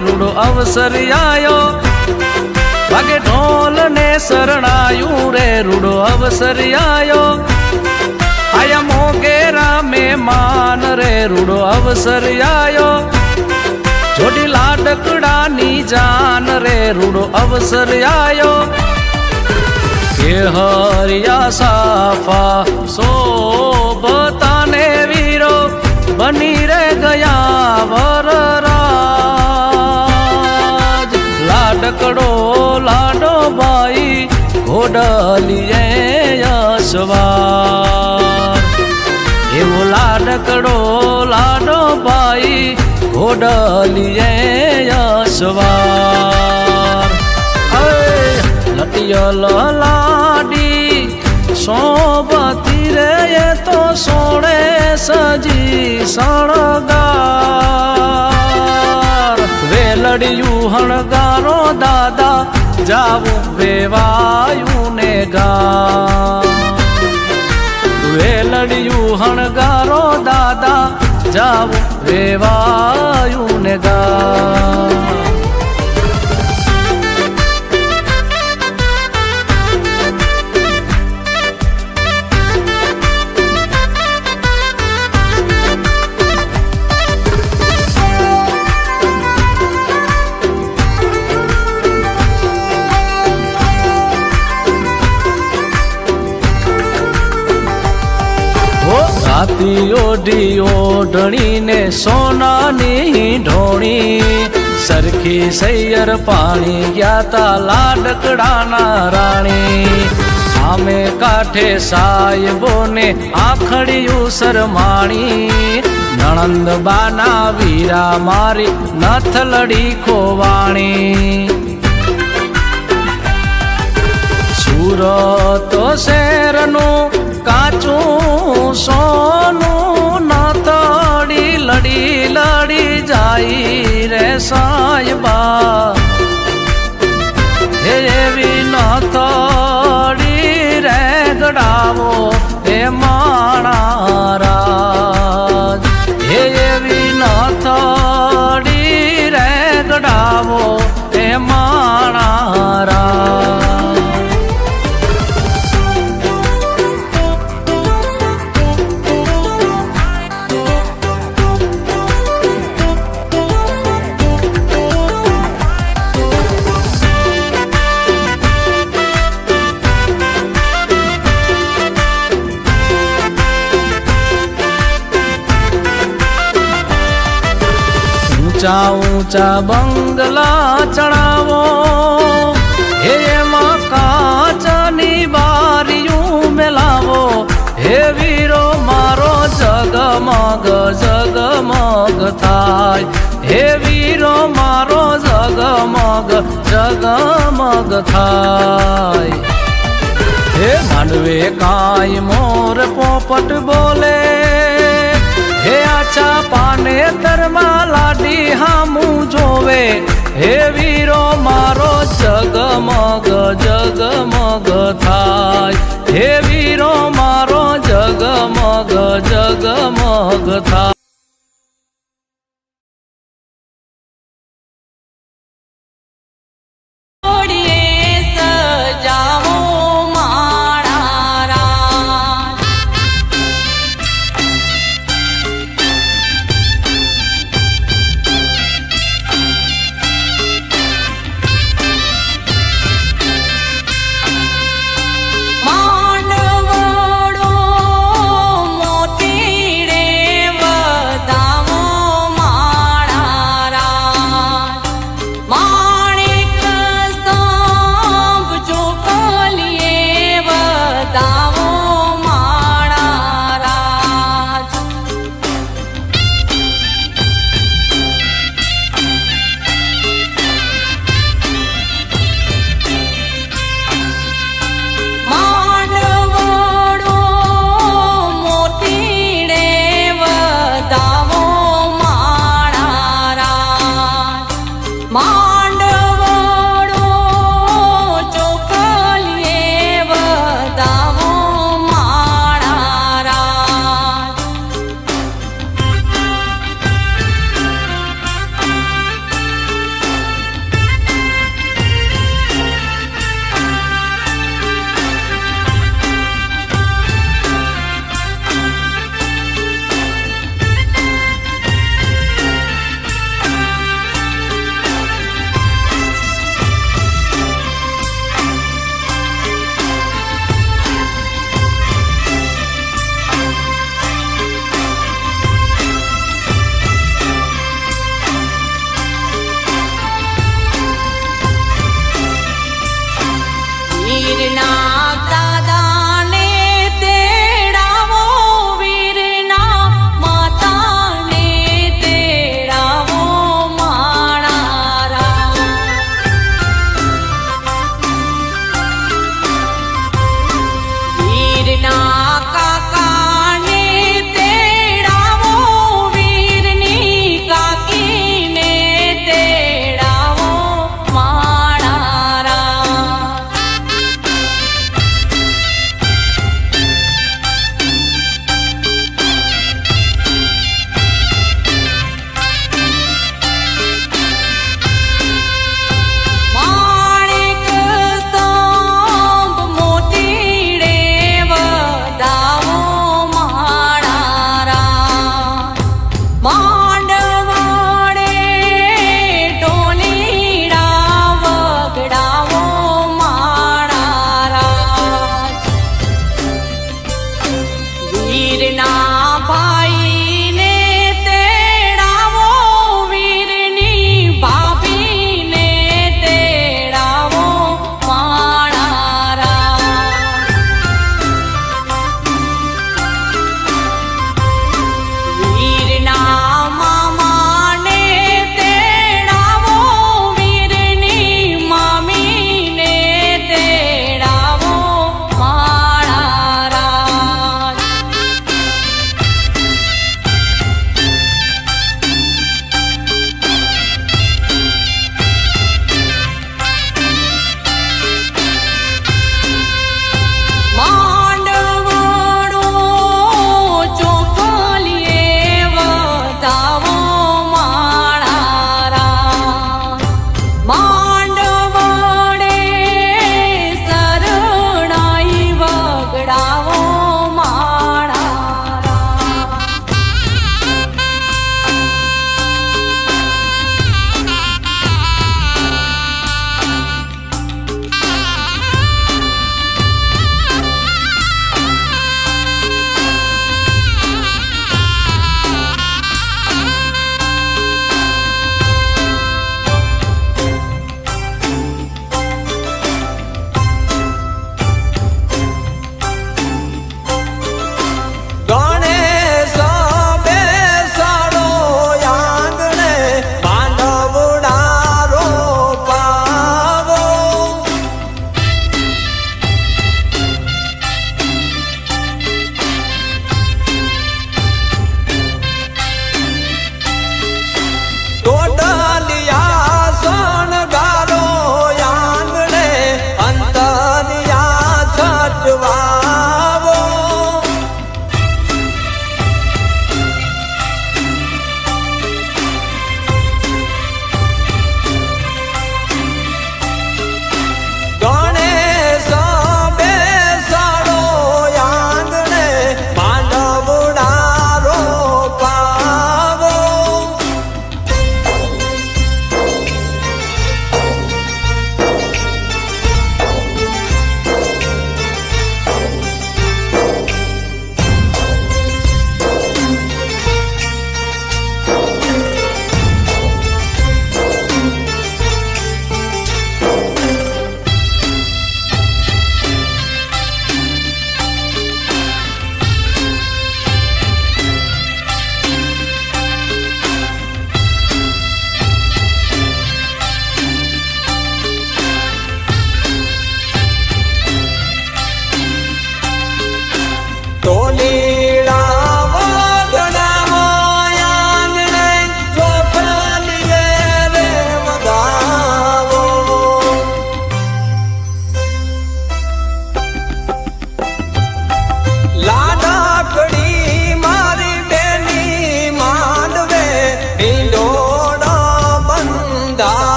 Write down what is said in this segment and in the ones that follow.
રૂડો અવસર આયો વાગે ઢોલ ને શરણાયું રે રૂડો અવસર આયો આયા મોગેરા મહેમાન રે રૂડો અવસર આયો જોડી લાડકડાની જાન રે રૂડો અવસર આયો કે હરિયા સાફા સોબતાને વીરો બની રે ગયા વરરાજ લાડકડો લાડો બાઈ ઘોડલીએ યશવાર એવો લાડકડો લાડો બાઈ ઘોડલીએ યશવાર લટિયલ લાડી સોબતી રે તો સોળે સજી શણગાર વેલડિયું હણગારો દાદા જાવું વેવાયું ને ગા વેલડિયું હણગારો દાદા જાવું વેવાયું ને ગા રાતી ઓઢી ઓઢણીને સોનાની ઢોણી સરખી સૈયર પાણી ગયા તા લાડકડાના રાણી આમે કાંઠે સાહેબોને આખડિયું શરમાણી નણંદ બાના વીરા મારી નથલડી ખોવાણી સુરત શહેરનું કાચું સોનું નાતડી લડી લડી જાય રે સાહેબા એવી નાતડી રે ગડાવો એ માણારાજ એવી નાતડી રે ગડાવો એ માણારાજ ઊંચા ઊંચા બંગલા ચડાવો હે એમાં કાચની બારીયું મેલાવો હે વીરો મારો જગમગ જગમગ થાય હે વીરો મારો જગમગ જગમગ થાય હે માંડવે કાંઈ મોર પોપટ બોલે હે આછા પાને તરમાં લાડી હામું જોવે હે વીરો મારો જગમગ જગમગ થાય હે વીરો મારો જગમગ જગમગ થાય માંડવડો મોતી રે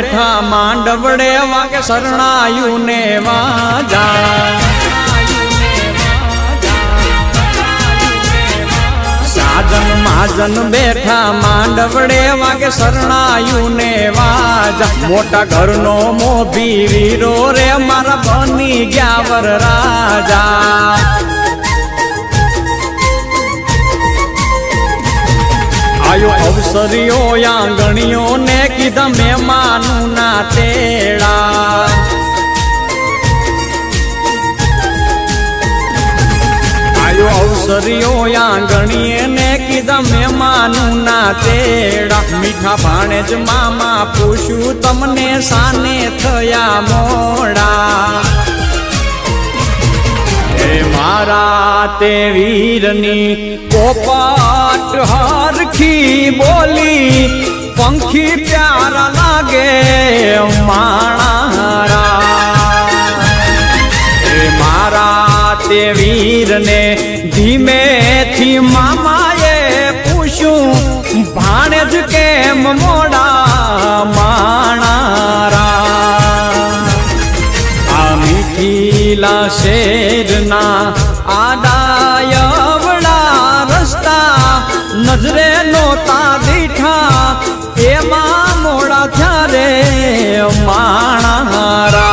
બેઠા માંડવડે વાગે શરણાયું ને વાજા સાજન માજન બેઠા માંડવડે વાગે શરણાયું ને વાજા મોટા ઘરનો મોભી વીરો રે મારા બની ગયા વર રાજા આયો અવસરીઓ આંગણીઓ ને કીધા મહેમાનું ના તેડા આયો અવસરીઓ આંગણીએ ને કીધા મહેમાનું ના તેડા મીઠા ભાણેજ મામા પૂછ્યું તમને સાને થયા મોડા મારા તે વીરની પોપટ હરખી બોલી પંખી પ્યારા લાગે માણારા મારા તે વીરને ધીમેથી મામાએ પૂછ્યું ભાણેજ કેમ મોડા માણારા મીઠીલા શેરના આડાયવડા રસ્તા નજરે નોતા દીઠા એમાં મોડા થયારે માણારા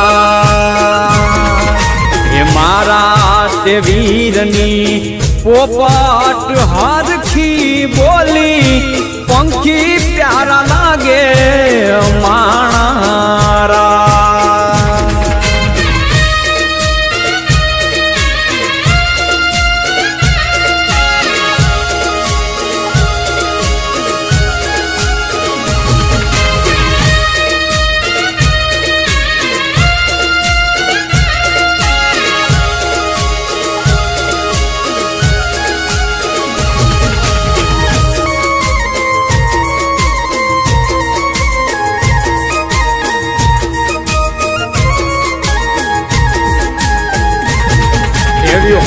એ મારા તે વીરની પોપટ હરખી બોલી પંખી પ્યારા લાગે માણારા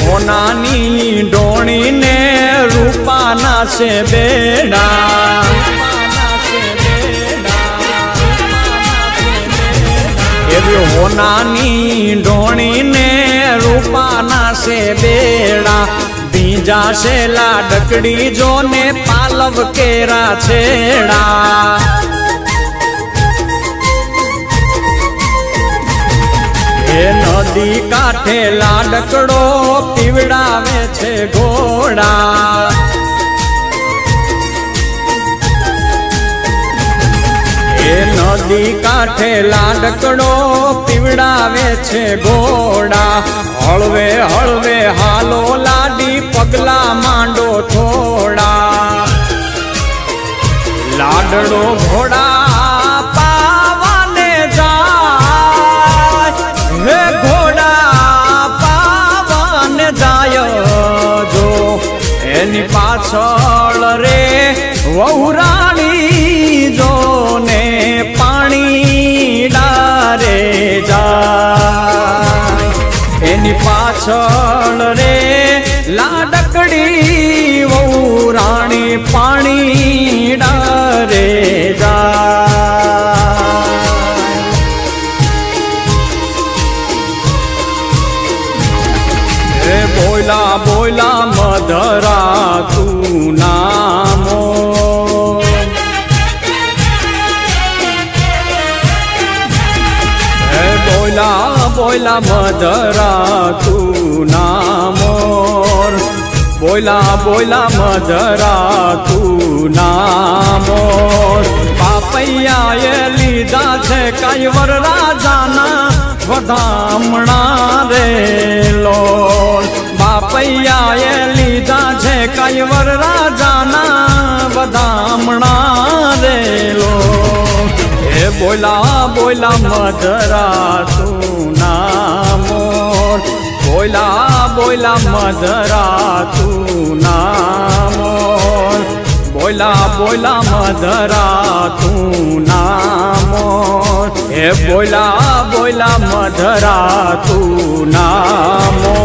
હોનાની ડોણી ને રૂપાના છે બેડા એવી હોનાની ડોણી ને રૂપાના છે બેડા બીજા છે લાડકડી જો ને પાલવ કેરા છેડા એ નદી કાંઠે લાડકડો પીવડાવે છે ઘોડા એ નદી કાંઠે લાડકડો પીવડાવે છે ઘોડા હળવે હળવે હાલો લાડી પગલા માંડો થોડા લાડડો ઘોડા પાવાને જાય હે ઘોડા પાવાને જાય જો એની પાછળ રે વહુરાણી જો ને પાણી ડારે જાય એની પાછળ રે લાડકડી વહુરાણી પાણી ડારે જાય બોલા બોલા મધરા તું નામો બોલા બોલા મધરા તું નામોર બોલા બોલા મધરા તું નામોર પાપૈયાએ લીધા છે કૈવર રાજાના વધામણા રે લોલ બાપૈયાએ લીધા છે કૈવર રાજાના વધામણા રે લોલ એ બોલા બોલા મધરા તું નામોર બોલા બોલા મધરા તું નામોર બોલા બોલા મધરા તું નામોર એ બોલા બોલા મધરા તું નામોર